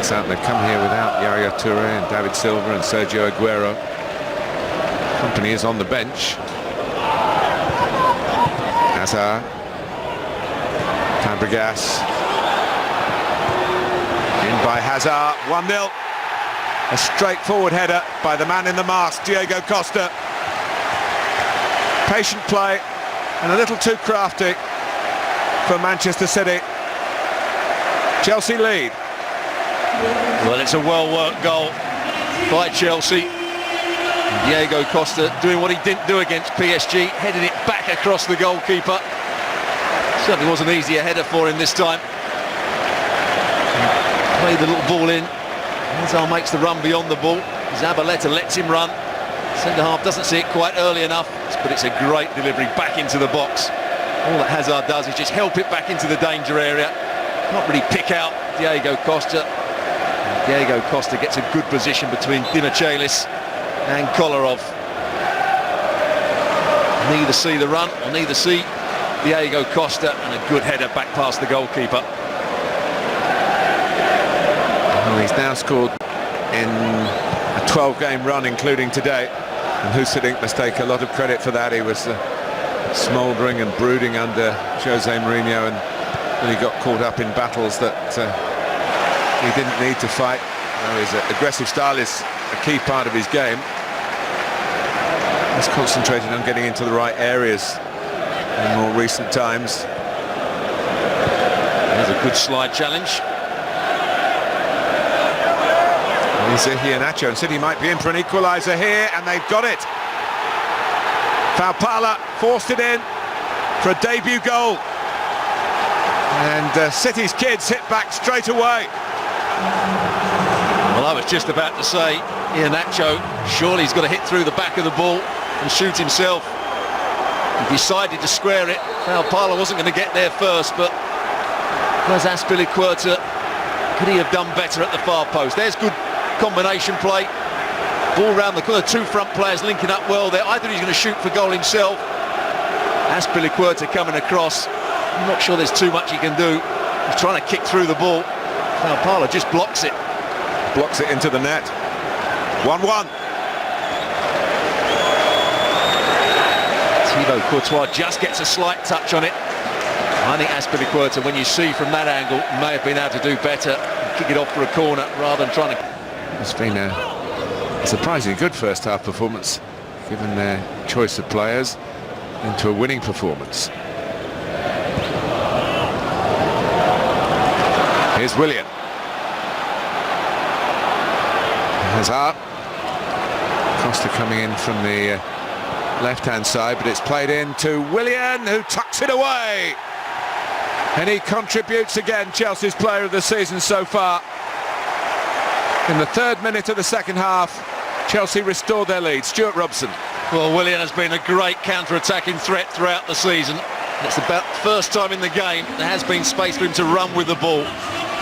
points out they've come here without Yaya Toure and David Silva and Sergio Aguero. Company is on the bench. Hazard, Fabregas, in by Hazard, 1-0. A straightforward header by the man in the mask, Diego Costa. Patient play and a little too crafty for Manchester City. Chelsea lead. Well, it's a well-worked goal by Chelsea. Diego Costa doing what he didn't do against PSG, heading it back across the goalkeeper. Certainly wasn't easy a header for him this time. Played the little ball in. Hazard makes the run beyond the ball. Zabaleta lets him run. Centre-half doesn't see it quite early enough, but it's a great delivery back into the box. All that Hazard does is just help it back into the danger area. Not really pick out Diego Costa. And Diego Costa gets a good position between Dimichelis and Kolarov. Neither see the run or neither see Diego Costa, and a good header back past the goalkeeper. Well, he's now scored in a 12-game run, including today. And Husserdink must take a lot of credit for that. He was smouldering and brooding under Jose Mourinho, and really got caught up in battles that he didn't need to fight. His aggressive style is a key part of his game. He's concentrated on getting into the right areas in more recent times. There's a good slide challenge. Here's Iheanacho, and City might be in for an equaliser here, and they've got it. Faupala forced it in for a debut goal. And City's kids hit back straight away. Well, I was just about to say, Iheanacho, surely he's got to hit through the back of the ball and shoot himself. He decided to square it. Faupala wasn't going to get there first, but where's Azpilicueta? Could he have done better at the far post? There's good combination play. Ball round the corner, two front players linking up well there. Either he's going to shoot for goal himself. Azpilicueta coming across. I'm not sure there's too much he can do. He's trying to kick through the ball. Faupala just blocks it. Blocks it into the net. 1-1. Thibaut Courtois just gets a slight touch on it. I think Azpilicueta, when you see from that angle, may have been able to do better. Kick it off for a corner rather than trying to... It's been a surprisingly good first half performance, given their choice of players, into a winning performance. Here's Willian. Hazard. Costa coming in from the left-hand side, but it's played in to Willian, who tucks it away. And he contributes again, Chelsea's player of the season so far. In the 3rd minute of the second half, Chelsea restored their lead. Stuart Robson. Well, Willian has been a great counter-attacking threat throughout the season. It's about the first time in the game there has been space for him to run with the ball.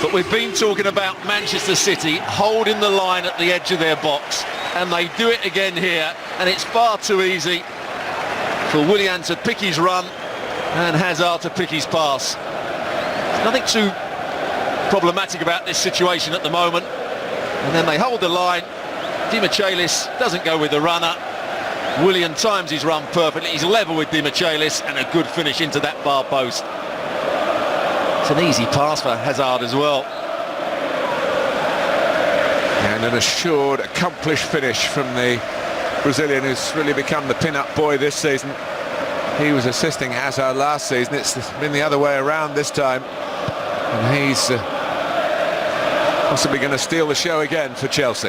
But we've been talking about Manchester City holding the line at the edge of their box, and they do it again here, and it's far too easy for Willian to pick his run and Hazard to pick his pass. There's nothing too problematic about this situation at the moment, and then they hold the line. Dimichelis doesn't go with the runner. Willian times his run perfectly. He's level with Dimichelis, and a good finish into that far post. It's an easy pass for Hazard as well. And an assured, accomplished finish from the Brazilian, who's really become the pin-up boy this season. He was assisting Hazard last season. It's been the other way around this time. And he's possibly going to steal the show again for Chelsea.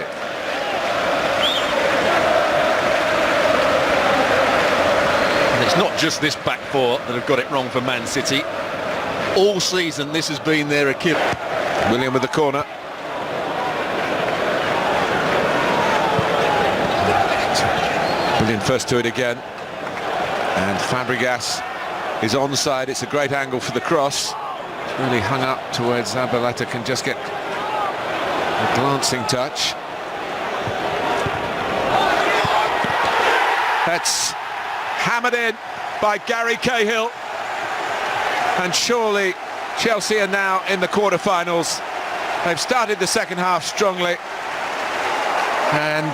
And it's not just this back four that have got it wrong for Man City. All season this has been their Achilles. Willian with the corner. Willian first to it again. And Fabregas is onside. It's a great angle for the cross. It's really hung up to where Zabaleta can just get a glancing touch. That's hammered in by Gary Cahill. And surely Chelsea are now in the quarter-finals. They've started the second half strongly, and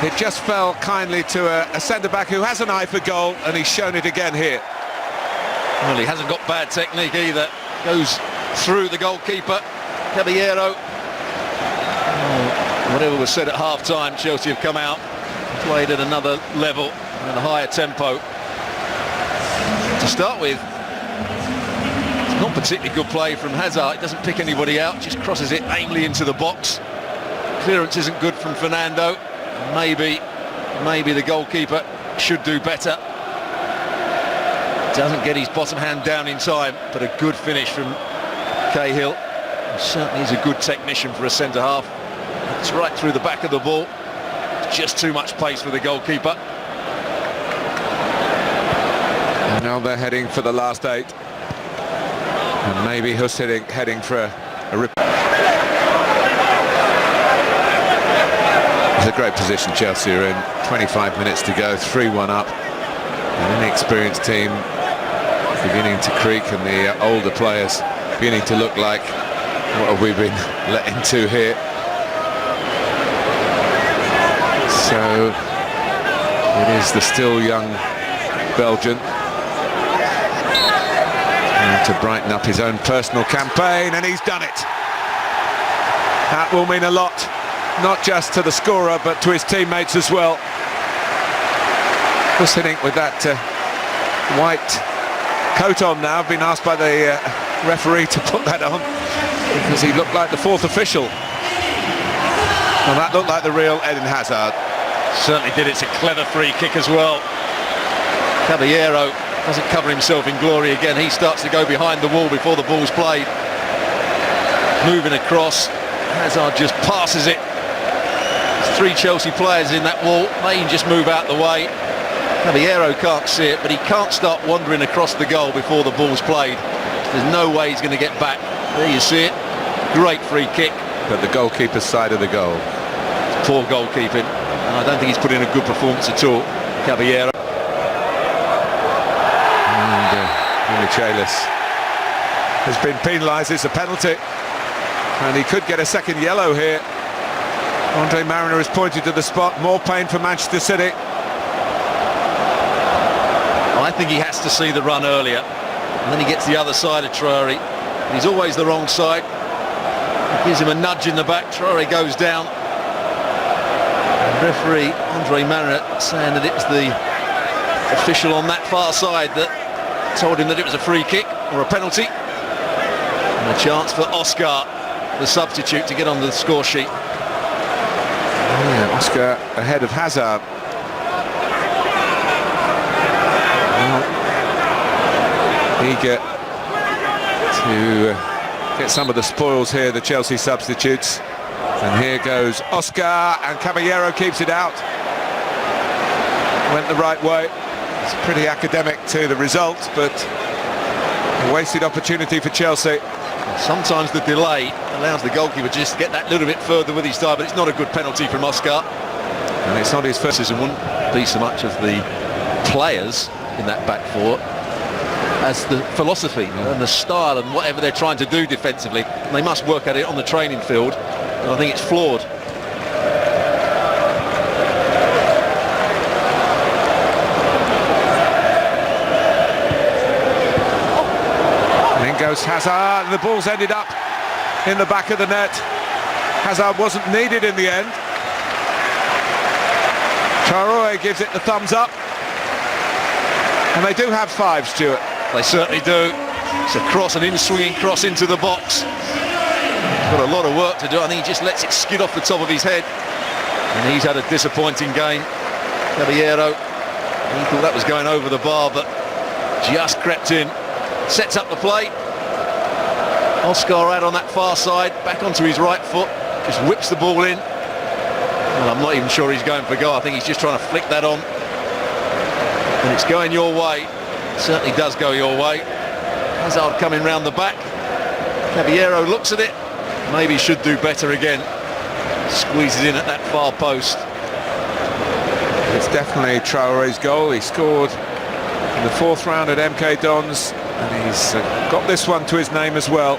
it just fell kindly to a centre-back who has an eye for goal, and he's shown it again here. Well, he hasn't got bad technique either. Goes through the goalkeeper, Caballero. Whatever was said at half-time, Chelsea have come out, played at another level and a higher tempo. To start with, it's not particularly good play from Hazard. He doesn't pick anybody out, just crosses it aimlessly into the box. Clearance isn't good from Fernando. Maybe the goalkeeper should do better. Doesn't get his bottom hand down in time, but a good finish from Cahill. Certainly is a good technician for a centre-half. It's right through the back of the ball. It's just too much pace for the goalkeeper. And now they're heading for the last 8. And maybe Huss heading for a rip. It's a great position Chelsea are in. 25 minutes to go, 3-1 up. An inexperienced team beginning to creak, and the older players beginning to look like, what have we been let into here? So it is the still young Belgian trying to brighten up his own personal campaign, and he's done it. That will mean a lot, not just to the scorer but to his teammates as well. Just hitting with that white coat on now. I've been asked by the referee to put that on because he looked like the 4th official. Well, that looked like the real Eden Hazard. Certainly did. It's a clever free kick as well. Caballero doesn't cover himself in glory again. He starts to go behind the wall before the ball's played. Moving across, Hazard just passes it. There's 3 Chelsea players in that wall. They can just move out the way. Caballero can't see it, but he can't start wandering across the goal before the ball's played. There's no way he's going to get back. There you see it. Great free kick. But the goalkeeper's side of the goal. It's poor goalkeeping. I don't think he's put in a good performance at all, Caballero. And Michaelis has been penalised. It's a penalty, and he could get a second yellow here. Andre Mariner has pointed to the spot. More pain for Manchester City. I think he has to see the run earlier, and then he gets the other side of Traore. He's always the wrong side. It gives him a nudge in the back. Traore goes down. Referee Andre Mariner saying that it was the official on that far side that told him that it was a free kick or a penalty. And a chance for Oscar, the substitute, to get on the score sheet. Yeah, Oscar ahead of Hazard. Eager to get some of the spoils here, the Chelsea substitutes. And here goes Oscar, and Caballero keeps it out. Went the right way. It's pretty academic to the result, but a wasted opportunity for Chelsea. Sometimes the delay allows the goalkeeper just to get that little bit further with his dive, but it's not a good penalty from Oscar. And it's not his first. It wouldn't be so much of the players in that back four as the philosophy and the style and whatever they're trying to do defensively. And they must work at it on the training field, and I think it's flawed. And in goes Hazard, and the ball's ended up in the back of the net. Hazard wasn't needed in the end. Traore gives it the thumbs up. And they do have 5, Stuart. They certainly do. It's a cross, an in-swinging cross into the box. Got a lot of work to do. I think he just lets it skid off the top of his head. And he's had a disappointing game. Caballero, he thought that was going over the bar, but just crept in. Sets up the play. Oscar out on that far side, back onto his right foot. Just whips the ball in. Well, I'm not even sure he's going for goal. I think he's just trying to flick that on. And it's going your way. It certainly does go your way. Hazard coming round the back. Caballero looks at it. Maybe should do better again. Squeezes in at that far post. It's definitely Traore's goal. He scored in the 4th round at MK Dons, and he's got this one to his name as well.